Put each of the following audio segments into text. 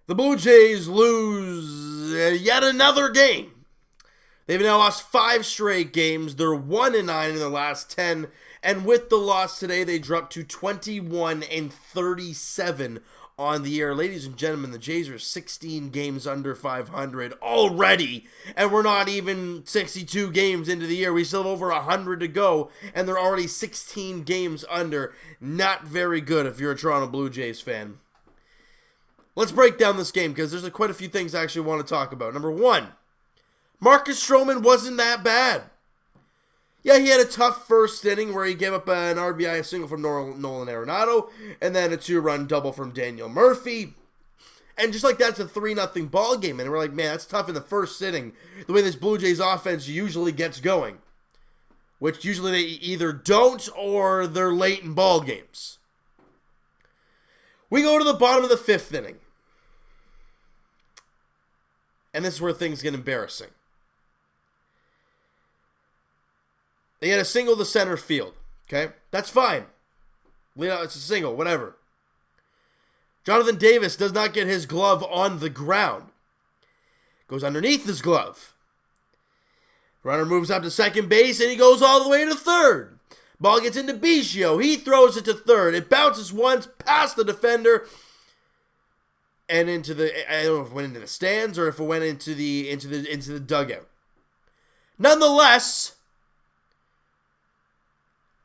The Blue Jays lose yet another game. They've now lost 5 straight games. They're 1-9 in their last 10. And with the loss today, they dropped to 21-37 on the year. Ladies and gentlemen, the Jays are 16 games under 500 already. And we're not even 62 games into the year. We still have over 100 to go. And they're already 16 games under. Not very good if you're a Toronto Blue Jays fan. Let's break down this game because there's quite a few things I actually want to talk about. Number 1, Marcus Stroman wasn't that bad. Yeah, he had a tough first inning where he gave up an RBI single from Nolan Arenado and then a 2-run double from Daniel Murphy. And just like that's a 3-0 ball game. And we're like, man, that's tough in the first inning, the way this Blue Jays offense usually gets going. Which usually they either don't or they're late in ball games. We go to the bottom of the 5th inning. And this is where things get embarrassing. They had a single to center field. Okay? That's fine. It's a single, whatever. Jonathan Davis does not get his glove on the ground. Goes underneath his glove. Runner moves up to second base and he goes all the way to third. Ball gets into Biggio. He throws it to third. It bounces once past the defender and into the, I don't know if it went into the stands or if it went into the dugout. Nonetheless,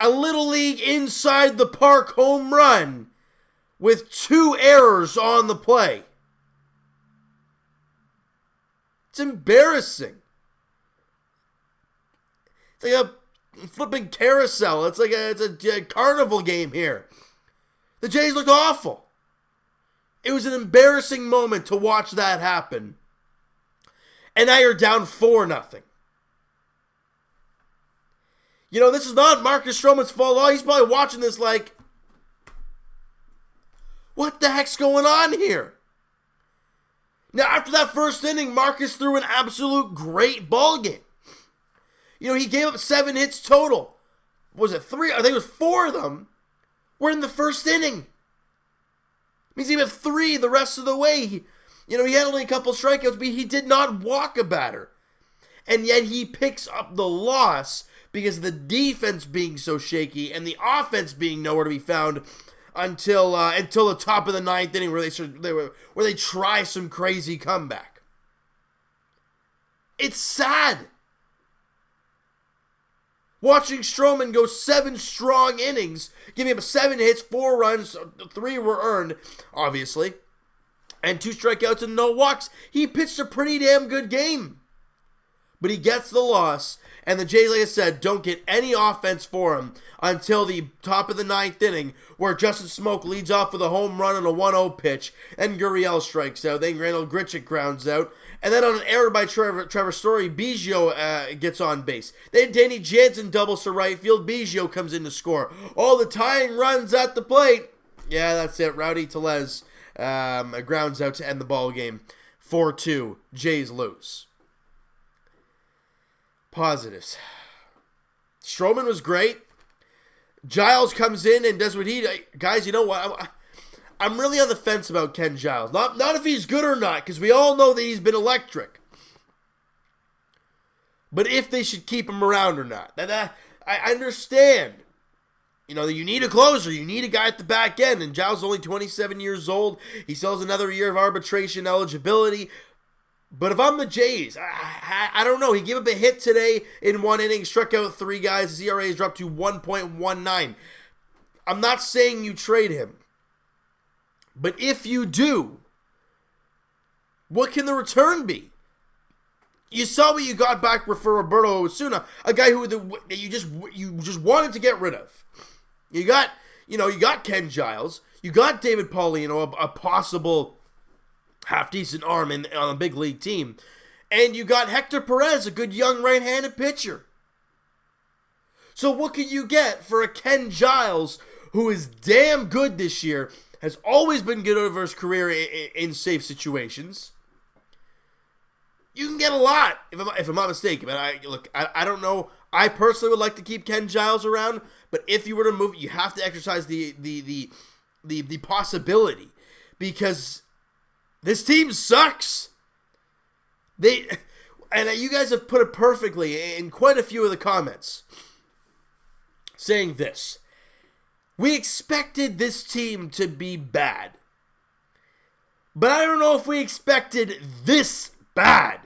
a Little League inside the park home run with 2 errors on the play. It's embarrassing. It's like a flipping carousel. It's a carnival game here. The Jays looked awful. It was an embarrassing moment to watch that happen. And now you're down 4-0. You know, this is not Marcus Stroman's fault. Oh, he's probably watching this like, what the heck's going on here? Now, after that first inning, Marcus threw an absolute great ball game. You know, he gave up 7 hits total. Was it 3? I think it was 4 of them were in the first inning. Means he had 3 the rest of the way. He had only a couple strikeouts, but he did not walk a batter. And yet he picks up the loss because of the defense being so shaky and the offense being nowhere to be found until the top of the 9th inning where they try some crazy comeback. It's sad. Watching Stroman go 7 strong innings, giving up 7 hits, 4 runs, 3 were earned, obviously, and 2 strikeouts and no walks. He pitched a pretty damn good game. But he gets the loss, and the Jays, like I said, don't get any offense for him until the top of the 9th inning, where Justin Smoke leads off with a home run on a 1-0 pitch, and Gurriel strikes out, then Randall Grichuk grounds out, and then on an error by Trevor Story, Biggio gets on base. Then Danny Jansen doubles to right field, Biggio comes in to score. All the tying runs at the plate. Yeah, that's it. Rowdy Tellez grounds out to end the ball game. 4-2, Jays lose. Positives. Stroman was great. Giles comes in and does what he does. Guys, you know what? I'm really on the fence about Ken Giles. Not if he's good or not, because we all know that he's been electric. But if they should keep him around or not. I understand. You know, you need a closer. You need a guy at the back end. And Giles is only 27 years old. He still has another year of arbitration eligibility. But if I'm the Jays, I don't know. He gave up a hit today in 1 inning, struck out 3 guys. His ERA has dropped to 1.19. I'm not saying you trade him. But if you do, what can the return be? You saw what you got back for Roberto Osuna, a guy who you just wanted to get rid of. You got Ken Giles, you got David Paulino, a possible half-decent arm on a big league team. And you got Hector Perez, a good young right-handed pitcher. So what can you get for a Ken Giles who is damn good this year, has always been good over his career in safe situations? You can get a lot, if I'm not mistaken. But I don't know. I personally would like to keep Ken Giles around, but if you were to move, you have to exercise the possibility, because This team sucks. And you guys have put it perfectly in quite a few of the comments, saying this. We expected this team to be bad. But I don't know if we expected this bad.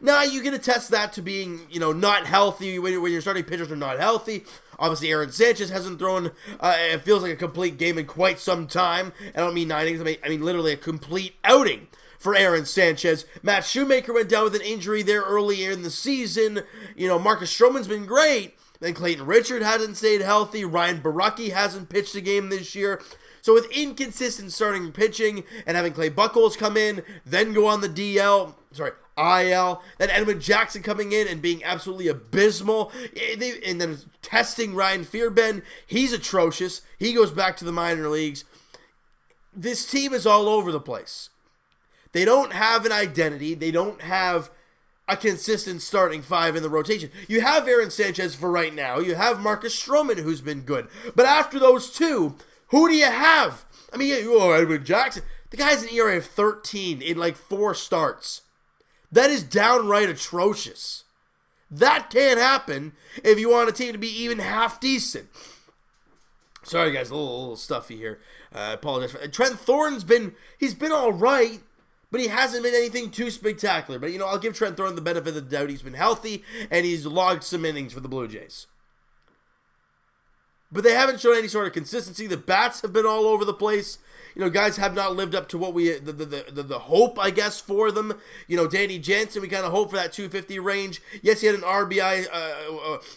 Now, you can attest that to being, not healthy when your starting pitchers are not healthy. Obviously, Aaron Sanchez hasn't thrown, it feels like a complete game in quite some time. I don't mean 9 innings, I mean literally a complete outing for Aaron Sanchez. Matt Shoemaker went down with an injury there earlier in the season. Marcus Stroman's been great. Then Clayton Richard hasn't stayed healthy. Ryan Baracki hasn't pitched a game this year. So with inconsistent starting pitching and having Clay Buchholz come in, then go on the IL, then Edwin Jackson coming in and being absolutely abysmal, and then testing Ryan Fearben, he's atrocious. He goes back to the minor leagues. This team is all over the place. They don't have an identity. They don't have a consistent starting 5 in the rotation. You have Aaron Sanchez for right now. You have Marcus Stroman, who's been good. But after those two, who do you have? I mean, Edwin Jackson. The guy's an ERA of 13 in like 4 starts. That is downright atrocious. That can't happen if you want a team to be even half decent. Sorry, guys, a little stuffy here. I apologize. Trent Thorne's been all right, but he hasn't been anything too spectacular. But, I'll give Trent Thorne the benefit of the doubt. He's been healthy, and he's logged some innings for the Blue Jays. But they haven't shown any sort of consistency. The bats have been all over the place. Guys have not lived up to what the hope, I guess, for them. Danny Jansen, we kind of hope for that 250 range. Yes, he had an RBI,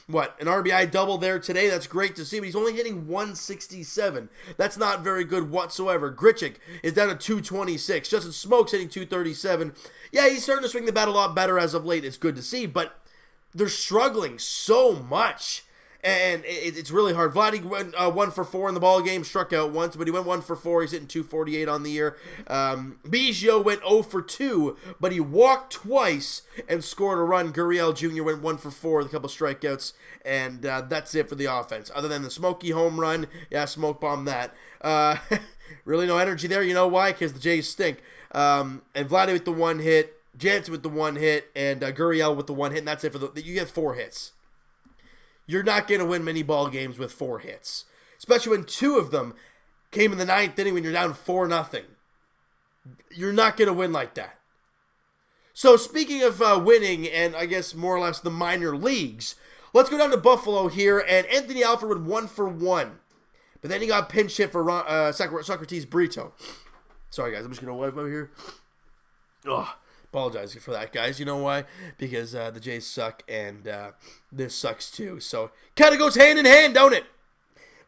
an RBI double there today. That's great to see, but he's only hitting 167. That's not very good whatsoever. Grichuk is down to 226. Justin Smoke's hitting 237. Yeah, he's starting to swing the bat a lot better as of late. It's good to see, but they're struggling so much. And it's really hard. Vladdy went 1 for 4 in the ball game, struck out once, but he went 1 for 4. He's hitting 248 on the year. Biggio went 0 for 2, but he walked twice and scored a run. Gurriel Jr. went 1 for 4 with a couple strikeouts, and that's it for the offense. Other than the Smokey home run, smoke bomb that. Really no energy there. You know why? Because the Jays stink. And Vladdy with the 1 hit, Jansen with the 1 hit, and Gurriel with the 1 hit, and that's it for you get 4 hits. You're not going to win many ball games with 4 hits, especially when 2 of them came in the 9th inning when you're down 4-0. You're not going to win like that. So speaking of winning, and I guess more or less the minor leagues, let's go down to Buffalo here, and Anthony Alford went 1 for 1. But then he got pinch hit for Socrates Brito. Sorry, guys, I'm just going to wipe over here. Ugh. Apologize for that, guys. You know why? Because the Jays suck, and this sucks too. So, kind of goes hand in hand, don't it?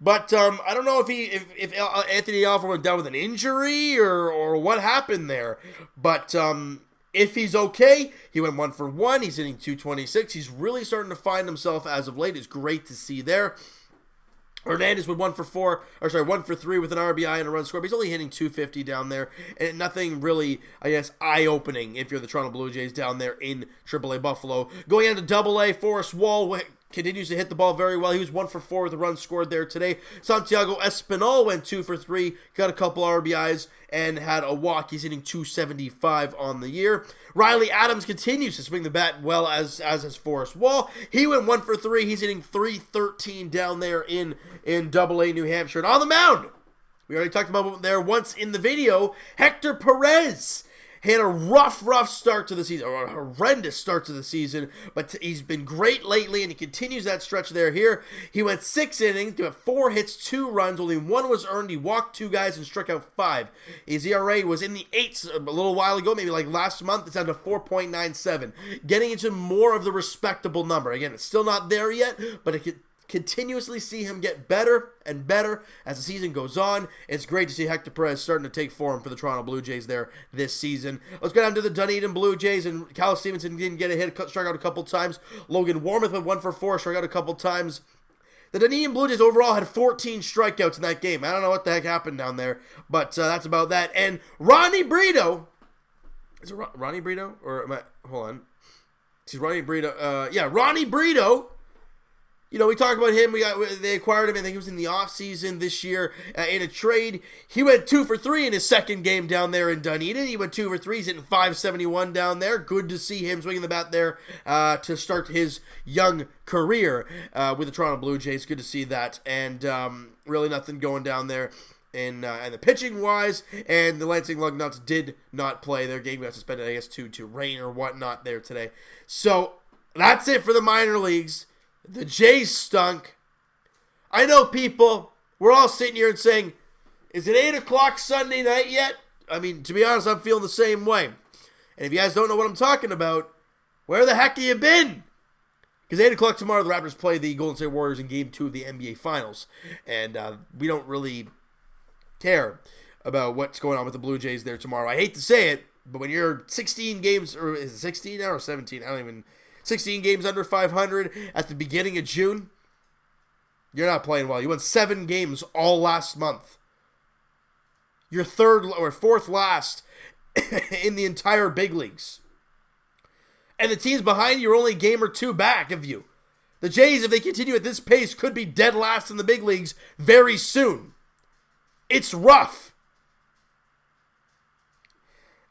But I don't know if Anthony Alford went down with an injury or what happened there. But if he's okay, he went 1 for 1. He's hitting 226. He's really starting to find himself as of late. It's great to see there. Hernandez with 1 for 3 with an RBI and a run score. But he's only hitting 250 down there. And nothing really, I guess, eye-opening if you're the Toronto Blue Jays down there in AAA Buffalo. Going on to AA, Forrest Wall continues to hit the ball very well. He was 1 for 4 with a run scored there today. Santiago Espinal went 2 for 3, got a couple RBIs, and had a walk. He's hitting 275 on the year. Riley Adams continues to swing the bat well, as has Forrest Wall. He went 1 for 3. He's hitting 313 down there in AA New Hampshire. And on the mound, we already talked about him there once in the video, Hector Perez. He had a rough start to the season, or a horrendous start to the season, but he's been great lately, and he continues that stretch there. Here, he went 6 innings, got 4 hits, 2 runs, only 1 was earned. He walked 2 guys and struck out 5. His ERA was in the 8s a little while ago, maybe like last month. It's down to 4.97, getting into more of the respectable number. Again, it's still not there yet, but it could continuously see him get better and better as the season goes on. It's great to see Hector Perez starting to take form for the Toronto Blue Jays there this season. Let's go down to the Dunedin Blue Jays, and Cal Stevenson didn't get a hit, struck out a couple times. Logan Warmoth went 1 for 4, struck out a couple times. The Dunedin Blue Jays overall had 14 strikeouts in that game. I don't know what the heck happened down there, but that's about that. And Ronnie Brito, is it Ronnie Brito? Or am I, hold on. Ronnie Brito. Ronnie Brito We talked about him. They acquired him. I think he was in the offseason this year in a trade. He went 2 for 3 in his second game down there in Dunedin. He went 2 for 3. He's hitting .571 down there. Good to see him swinging the bat there to start his young career with the Toronto Blue Jays. Good to see that. And really nothing going down there in the pitching wise. And the Lansing Lugnuts did not play. Their game got suspended, I guess, to rain or whatnot there today. So that's it for the minor leagues. The Jays stunk. I know people, we're all sitting here and saying, is it 8 o'clock Sunday night yet? I mean, to be honest, I'm feeling the same way. And if you guys don't know what I'm talking about, where the heck have you been? Because 8 o'clock tomorrow, the Raptors play the Golden State Warriors in Game 2 of the NBA Finals. And we don't really care about what's going on with the Blue Jays there tomorrow. I hate to say it, but when you're 16 games, or is it 16 now or 17? I don't even... 16 games under 500 at the beginning of June, you're not playing well. You won 7 games all last month. You're third or fourth last in the entire big leagues. And the teams behind you are only a game or 2 back of you. The Jays, if they continue at this pace, could be dead last in the big leagues very soon. It's rough.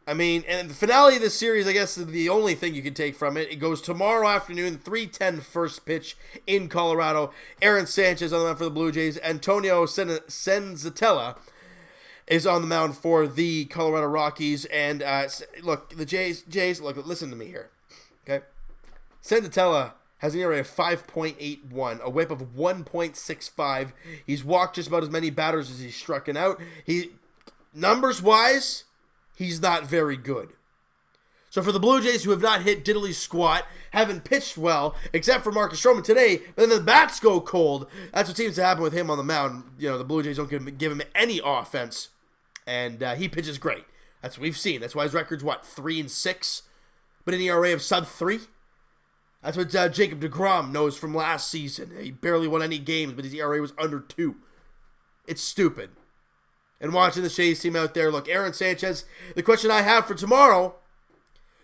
I mean, and the finale of this series, I guess, is the only thing you can take from it. It goes tomorrow afternoon, 3:10 first pitch in Colorado. Aaron Sanchez on the mound for the Blue Jays. Antonio Senzatella is on the mound for the Colorado Rockies. And look, the Jays, look, listen to me here. Okay? Senzatella has an ERA of 5.81, a whip of 1.65. He's walked just about as many batters as he's struck out. Numbers-wise, he's not very good. So for the Blue Jays, who have not hit diddly squat, haven't pitched well, except for Marcus Stroman today, but then the bats go cold. That's what seems to happen with him on the mound. The Blue Jays don't give him any offense, and he pitches great. That's what we've seen. That's why his record's, 3-6, but an ERA of sub-3? That's what Jacob deGrom knows from last season. He barely won any games, but his ERA was under 2. It's stupid. And watching the Jays team out there, look, Aaron Sanchez, the question I have for tomorrow,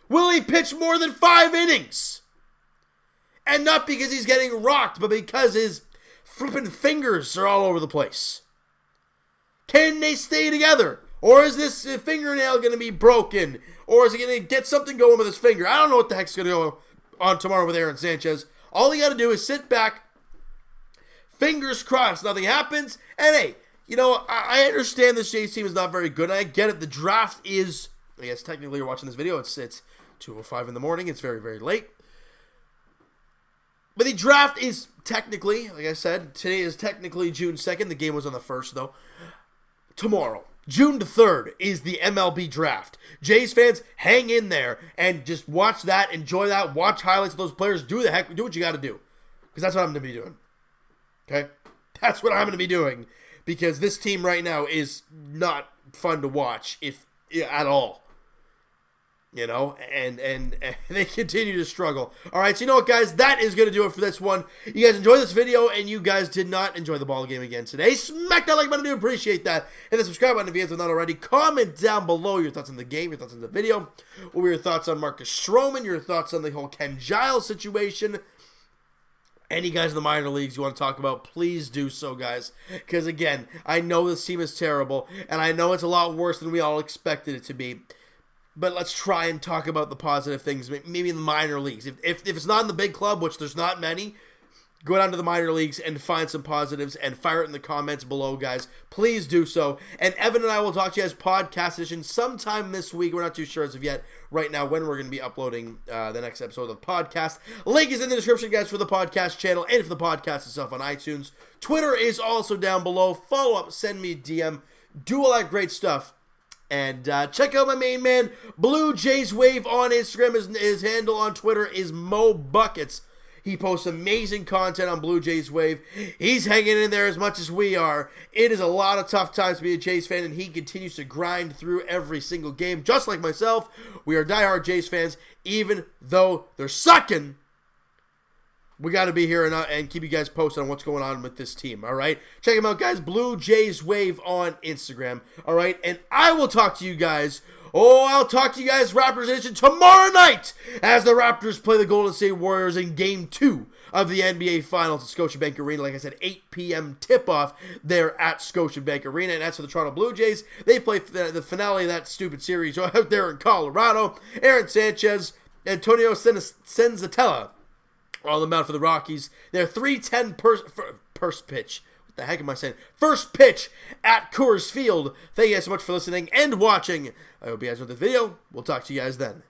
will he pitch more than 5 innings? And not because he's getting rocked, but because his flipping fingers are all over the place. Can they stay together? Or is this fingernail going to be broken? Or is he going to get something going with his finger? I don't know what the heck's going to go on tomorrow with Aaron Sanchez. All he got to do is sit back, fingers crossed, nothing happens, and hey, I understand this Jays team is not very good. I get it. The draft is, I guess technically you're watching this video, it's 2:05 in the morning. It's very, very late. But the draft is technically, like I said, today is technically June 2nd. The game was on the 1st, though. Tomorrow, June the 3rd, is the MLB draft. Jays fans, hang in there and just watch that, enjoy that, watch highlights of those players. Do what you got to do. Because that's what I'm going to be doing. Okay? That's what I'm going to be doing. Because this team right now is not fun to watch, if at all. And they continue to struggle. All right, so you know what, guys? That is going to do it for this one. You guys enjoyed this video, and you guys did not enjoy the ball game again today. Smack that like button. I do appreciate that. And the subscribe button if you guys have not already. Comment down below your thoughts on the game, your thoughts on the video. What were your thoughts on Marcus Stroman? Your thoughts on the whole Ken Giles situation? Any guys in the minor leagues you want to talk about, please do so, guys. Because, again, I know this team is terrible, and I know it's a lot worse than we all expected it to be. But let's try and talk about the positive things, maybe in the minor leagues. If it's not in the big club, which there's not many, go down to the minor leagues and find some positives and fire it in the comments below, guys. Please do so. And Evan and I will talk to you guys podcast edition sometime this week. We're not too sure as of yet right now when we're going to be uploading the next episode of the podcast. Link is in the description, guys, for the podcast channel and for the podcast itself on iTunes. Twitter is also down below. Follow up, send me a DM. Do all that great stuff. And check out my main man, Blue Jays Wave on Instagram. His handle on Twitter is Mo Buckets. He posts amazing content on Blue Jays Wave. He's hanging in there as much as we are. It is a lot of tough times to be a Jays fan, and he continues to grind through every single game. Just like myself, we are diehard Jays fans, even though they're sucking. We got to be here and keep you guys posted on what's going on with this team, all right? Check him out, guys. Blue Jays Wave on Instagram, all right? And I will talk to you guys. I'll talk to you guys, Raptors Edition, tomorrow night as the Raptors play the Golden State Warriors in Game 2 of the NBA Finals at Scotiabank Arena. Like I said, 8 p.m. tip-off there at Scotiabank Arena. And as for the Toronto Blue Jays, they play the finale of that stupid series out there in Colorado. Aaron Sanchez, Antonio Senzatella on the mound for the Rockies. Their 3:10 first pitch. What the heck am I saying? First pitch at Coors Field. Thank you guys so much for listening and watching. I hope you guys enjoyed the video. We'll talk to you guys then.